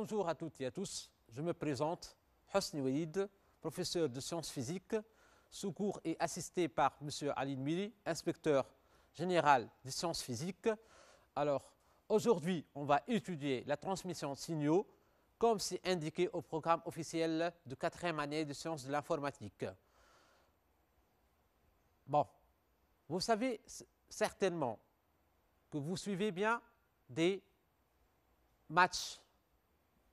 Bonjour à toutes et à tous, je me présente, Hosni Waïd, professeur de sciences physiques, sous cours et assisté par M. Ali Nmiri, inspecteur général des sciences physiques. Alors, aujourd'hui, on va étudier la transmission de signaux, comme c'est indiqué au programme officiel de 4e année de sciences de l'informatique. Bon, vous savez certainement que vous suivez bien des matchs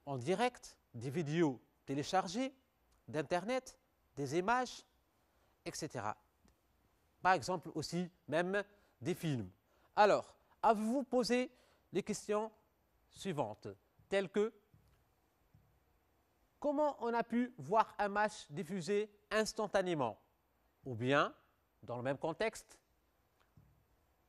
en direct, des vidéos téléchargées d'Internet, des images, etc. Par exemple aussi même des films. Alors, avez-vous posé les questions suivantes, telles que comment on a pu voir un match diffusé instantanément? Ou bien, dans le même contexte,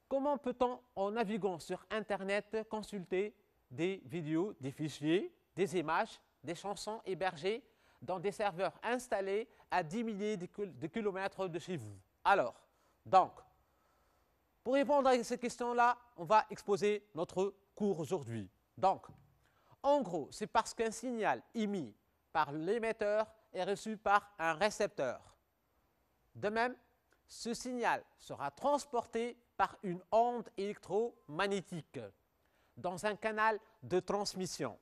comment peut-on, en naviguant sur Internet, consulter des vidéos, des fichiers, des images, des chansons hébergées dans des serveurs installés à 10 milliers de kilomètres de chez vous? Alors, donc, pour répondre à ces questions-là, on va exposer notre cours aujourd'hui. Donc, en gros, c'est parce qu'un signal émis par l'émetteur est reçu par un récepteur. De même, ce signal sera transporté par une onde électromagnétique dans un canal de transmission.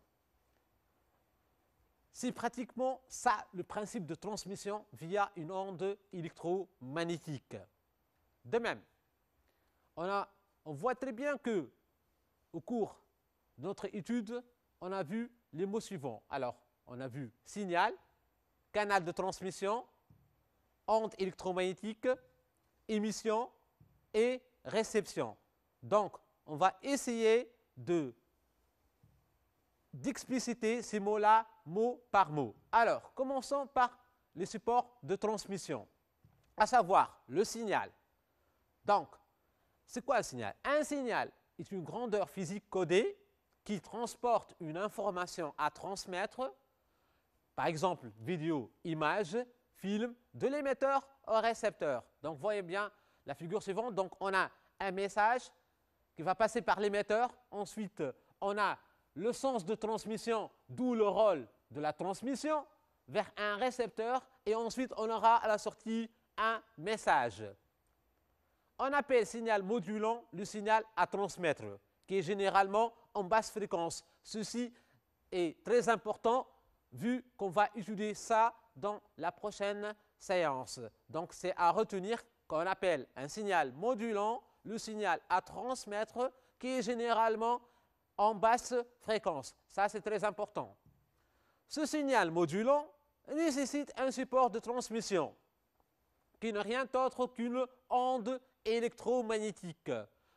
C'est pratiquement ça le principe de transmission via une onde électromagnétique. De même, on voit très bien que au cours de notre étude, on a vu les mots suivants. Alors, on a vu signal, canal de transmission, onde électromagnétique, émission et réception. Donc, on va essayer d'expliciter ces mots-là, mot par mot. Alors, commençons par les supports de transmission, à savoir le signal. Donc, c'est quoi un signal? Un signal est une grandeur physique codée qui transporte une information à transmettre, par exemple, vidéo, image, film, de l'émetteur au récepteur. Donc, voyez bien la figure suivante. Donc, on a un message qui va passer par l'émetteur. Ensuite, on a le sens de transmission, d'où le rôle de la transmission, vers un récepteur. Et ensuite, on aura à la sortie un message. On appelle signal modulant le signal à transmettre, qui est généralement en basse fréquence. Ceci est très important vu qu'on va étudier ça dans la prochaine séance. Donc, c'est à retenir qu'on appelle un signal modulant le signal à transmettre, qui est généralement en basse fréquence. Ça, c'est très important. Ce signal modulant nécessite un support de transmission qui n'est rien d'autre qu'une onde électromagnétique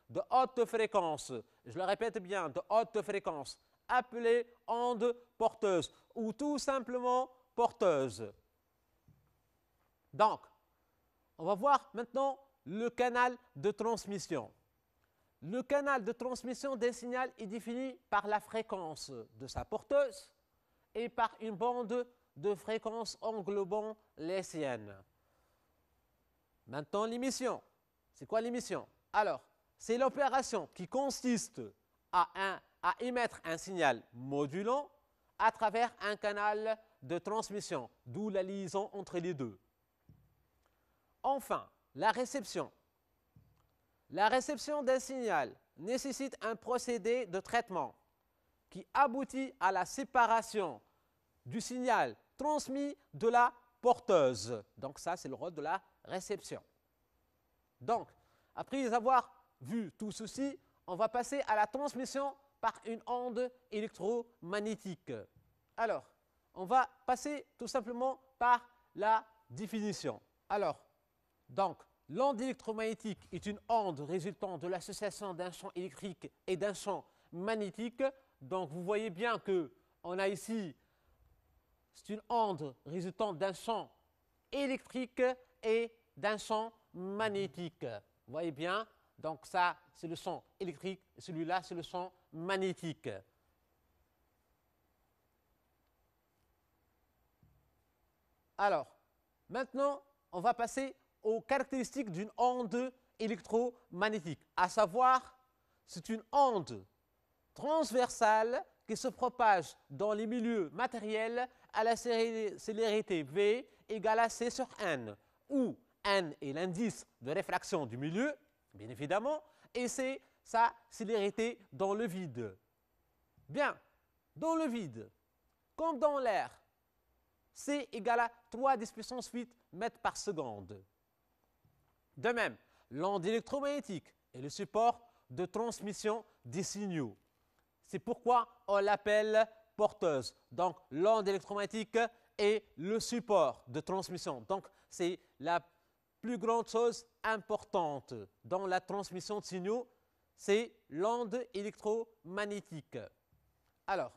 de haute fréquence. Je le répète bien, de haute fréquence, appelée onde porteuse ou tout simplement porteuse. Donc, on va voir maintenant le canal de transmission. Le canal de transmission d'un signal est défini par la fréquence de sa porteuse et par une bande de fréquence englobant les siennes. Maintenant, l'émission. C'est quoi l'émission? Alors, c'est l'opération qui consiste à émettre un signal modulant à travers un canal de transmission, d'où la liaison entre les deux. Enfin, la réception. La réception d'un signal nécessite un procédé de traitement qui aboutit à la séparation du signal transmis de la porteuse. Donc ça, c'est le rôle de la réception. Donc, après avoir vu tout ceci, on va passer à la transmission par une onde électromagnétique. Alors, on va passer tout simplement par la définition. Alors, donc, l'onde électromagnétique est une onde résultant de l'association d'un champ électrique et d'un champ magnétique. Donc, vous voyez bien qu'on a ici, c'est une onde résultant d'un champ électrique et d'un champ magnétique. Vous voyez bien? Donc, ça, c'est le champ électrique, et celui-là, c'est le champ magnétique. Alors, maintenant, on va passer aux caractéristiques d'une onde électromagnétique, à savoir, c'est une onde transversale qui se propage dans les milieux matériels a la célérité V égale à C sur N, où N est l'indice de réfraction du milieu, bien évidemment, et c'est sa célérité dans le vide. Bien, dans le vide, comme dans l'air, C égale à 3 10 puissance 8 mètres par seconde. De même, l'onde électromagnétique est le support de transmission des signaux. C'est pourquoi on l'appelle porteuse. Donc, l'onde électromagnétique est le support de transmission. Donc, c'est la plus grande chose importante dans la transmission de signaux, c'est l'onde électromagnétique. Alors,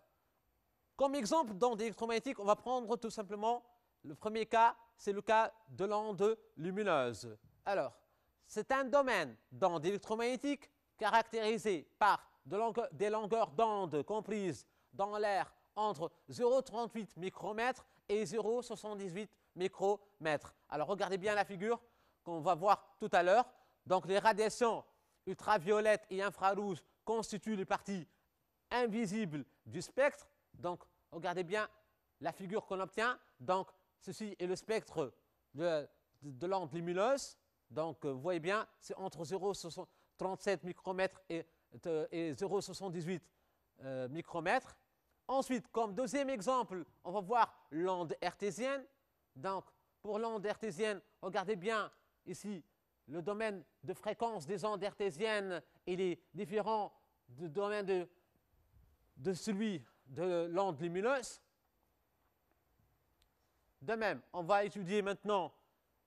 comme exemple d'onde électromagnétique, on va prendre tout simplement le premier cas, c'est le cas de l'onde lumineuse. Alors, c'est un domaine d'onde électromagnétique caractérisé par des longueurs d'onde comprises dans l'air entre 0,38 micromètres et 0,78 micromètres. Alors, regardez bien la figure qu'on va voir tout à l'heure. Donc, les radiations ultraviolettes et infrarouges constituent les parties invisibles du spectre. Donc, regardez bien la figure qu'on obtient. Donc, ceci est le spectre de l'onde lumineuse. Donc, vous voyez bien, c'est entre 0,37 micromètres et 0,78 micromètres. Ensuite, comme deuxième exemple, on va voir l'onde hertzienne. Donc, pour l'onde hertzienne, regardez bien ici le domaine de fréquence des ondes hertziennes, il est différent du domaine de celui de l'onde lumineuse. De même, on va étudier maintenant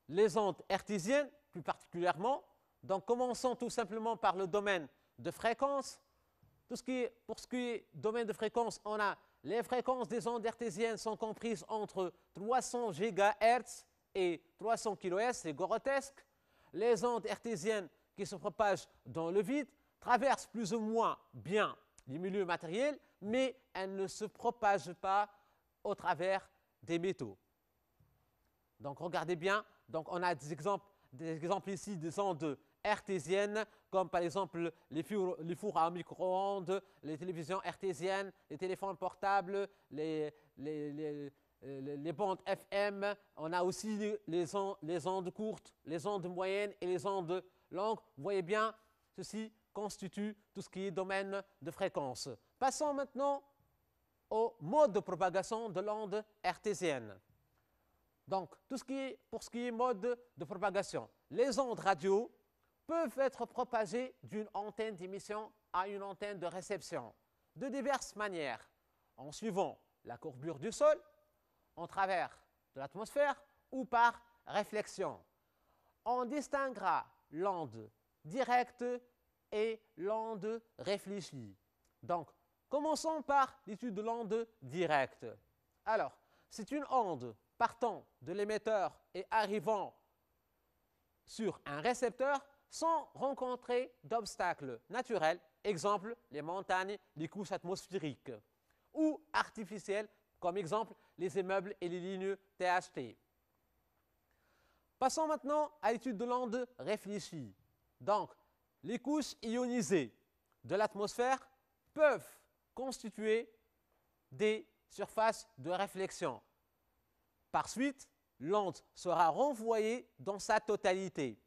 les ondes hertziennes, plus particulièrement. Donc, commençons tout simplement par le domaine de fréquence. Pour ce qui est domaine de fréquence, on a les fréquences des ondes hertziennes sont comprises entre 300 GHz et 300 kHz, c'est grotesque. Les ondes hertziennes qui se propagent dans le vide traversent plus ou moins bien les milieux matériels, mais elles ne se propagent pas au travers des métaux. Donc, regardez bien. Donc, on a des exemples ici des ondes hertziennes, comme par exemple les fours à micro-ondes, les télévisions hertziennes, les téléphones portables, les bandes FM. On a aussi les ondes courtes, les ondes moyennes et les ondes longues. Vous voyez bien, ceci constitue tout ce qui est domaine de fréquence. Passons maintenant au mode de propagation de l'onde hertzienne. Donc, pour ce qui est mode de propagation, les ondes radio peuvent être propagées d'une antenne d'émission à une antenne de réception de diverses manières, en suivant la courbure du sol, en travers de l'atmosphère ou par réflexion. On distinguera l'onde directe et l'onde réfléchie. Donc, commençons par l'étude de l'onde directe. Alors, c'est une onde partant de l'émetteur et arrivant sur un récepteur sans rencontrer d'obstacles naturels, exemple les montagnes, les couches atmosphériques, ou artificiels, comme exemple les immeubles et les lignes THT. Passons maintenant à l'étude de l'onde réfléchie. Donc, les couches ionisées de l'atmosphère peuvent constituer des surfaces de réflexion. Par suite, l'onde sera renvoyée dans sa totalité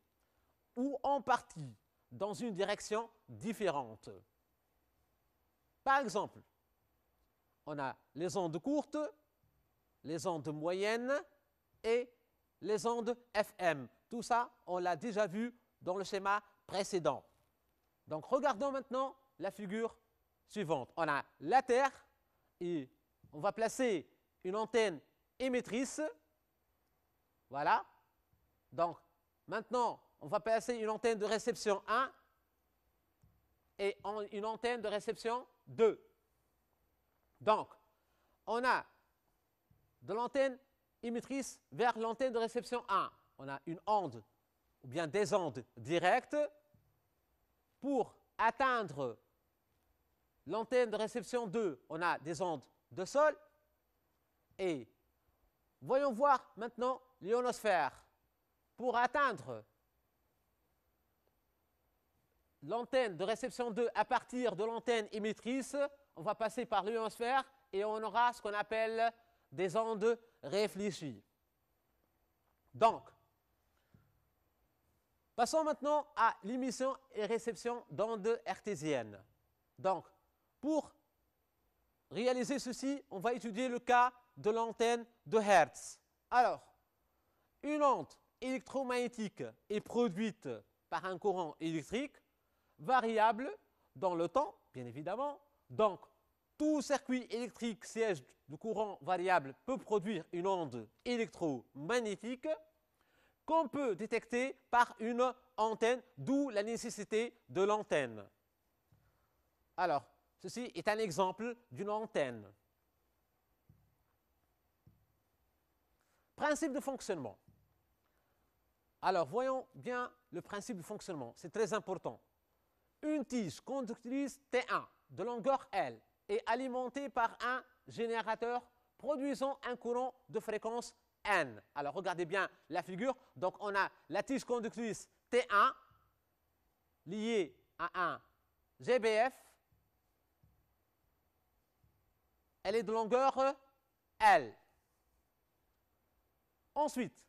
ou en partie dans une direction différente. Par exemple, on a les ondes courtes, les ondes moyennes et les ondes FM. Tout ça, on l'a déjà vu dans le schéma précédent. Donc, regardons maintenant la figure suivante. On a la Terre et on va placer une antenne émettrice. Voilà. Donc, maintenant, on va placer une antenne de réception 1 et une antenne de réception 2. Donc, on a de l'antenne émettrice vers l'antenne de réception 1. On a une onde ou bien des ondes directes. Pour atteindre l'antenne de réception 2, on a des ondes de sol. Et voyons voir maintenant l'ionosphère. Pour atteindre l'antenne de réception 2 à partir de l'antenne émettrice, on va passer par l'ionosphère et on aura ce qu'on appelle des ondes réfléchies. Donc, passons maintenant à l'émission et réception d'ondes hertziennes. Donc, pour réaliser ceci, on va étudier le cas de l'antenne de Hertz. Alors, une onde électromagnétique est produite par un courant électrique variable dans le temps, bien évidemment. Donc, tout circuit électrique siège de courant variable peut produire une onde électromagnétique qu'on peut détecter par une antenne, d'où la nécessité de l'antenne. Alors, ceci est un exemple d'une antenne. Principe de fonctionnement. Alors, voyons bien le principe de fonctionnement. C'est très important. Une tige conductrice T1 de longueur L est alimentée par un générateur produisant un courant de fréquence N. Alors, regardez bien la figure. Donc, on a la tige conductrice T1 liée à un GBF. Elle est de longueur L. Ensuite,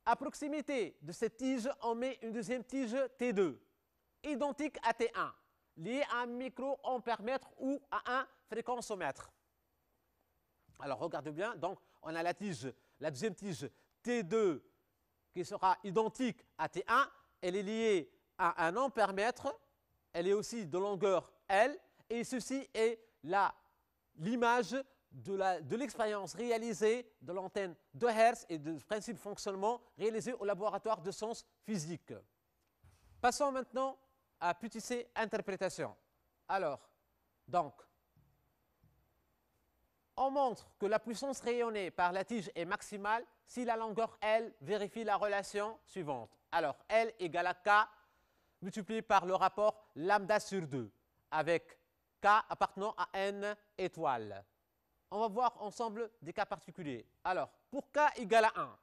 à proximité de cette tige, on met une deuxième tige T2, identique à T1, liée à un microampèremètre ou à un fréquencemètre. Alors, regardez bien. Donc, on a la deuxième tige T2 qui sera identique à T1. Elle est liée à un ampèremètre. Elle est aussi de longueur L. Et ceci est l'image de l'expérience réalisée de l'antenne de Hertz et du principe de fonctionnement réalisé au laboratoire de sciences physiques. Passons maintenant à petit c, interprétation. Alors, donc, on montre que la puissance rayonnée par la tige est maximale si la longueur L vérifie la relation suivante. Alors, L égale à K multiplié par le rapport lambda sur 2 avec K appartenant à N étoiles. On va voir ensemble des cas particuliers. Alors, pour K égale à 1,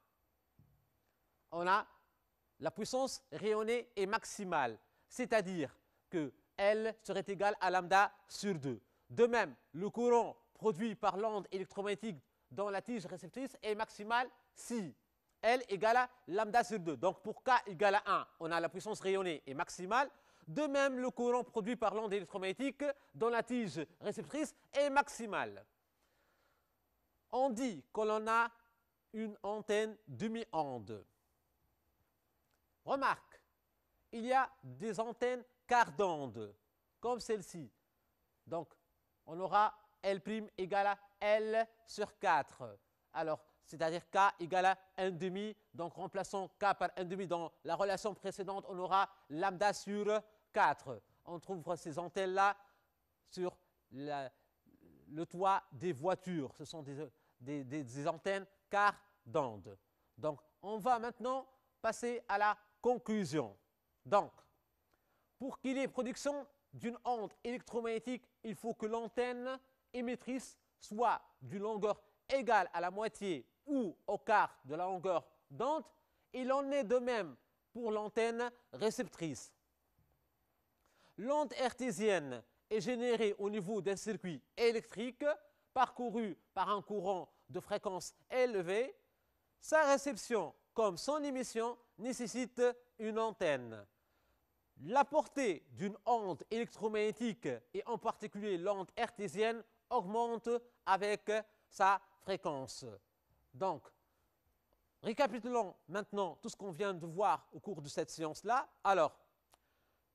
on a la puissance rayonnée est maximale, c'est-à-dire que L serait égal à lambda sur 2. De même, le courant produit par l'onde électromagnétique dans la tige réceptrice est maximal si L égale à lambda sur 2. Donc, pour K égale à 1, on a la puissance rayonnée est maximale. De même, le courant produit par l'onde électromagnétique dans la tige réceptrice est maximal. On dit que l'on a une antenne demi-onde. Remarque, il y a des antennes quart d'onde, comme celle-ci. Donc, on aura L' égale à L sur 4. Alors, c'est-à-dire K égale à 1,5. Donc, remplaçons K par 1,5 dans la relation précédente, on aura lambda sur 4. On trouve ces antennes-là sur le toit des voitures. Ce sont des antennes quart d'onde. Donc, on va maintenant passer à la conclusion. Donc, pour qu'il y ait production d'une onde électromagnétique, il faut que l'antenne émettrice soit d'une longueur égale à la moitié ou au quart de la longueur d'onde. Il en est de même pour l'antenne réceptrice. L'onde hertzienne est générée au niveau d'un circuit électrique parcouru par un courant de fréquence élevée. Sa réception comme son émission nécessite une antenne. La portée d'une onde électromagnétique et en particulier l'onde hertzienne augmente avec sa fréquence. Donc, récapitulons maintenant tout ce qu'on vient de voir au cours de cette séance-là. Alors,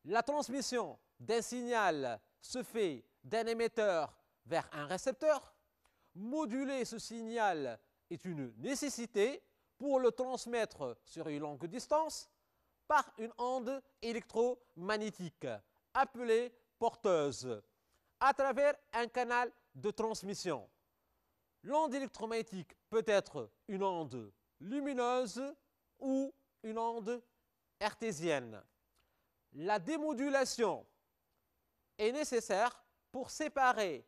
la transmission d'un signal se fait d'un émetteur vers un récepteur. Moduler ce signal est une nécessité pour le transmettre sur une longue distance par une onde électromagnétique appelée porteuse à travers un canal de transmission. L'onde électromagnétique peut être une onde lumineuse ou une onde hertzienne. La démodulation est nécessaire pour séparer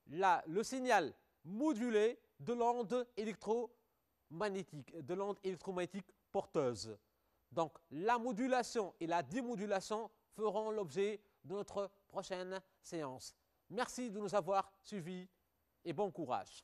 le signal modulé de l'onde électromagnétique porteuse. Donc, la modulation et la démodulation feront l'objet de notre prochaine séance. Merci de nous avoir suivis et bon courage.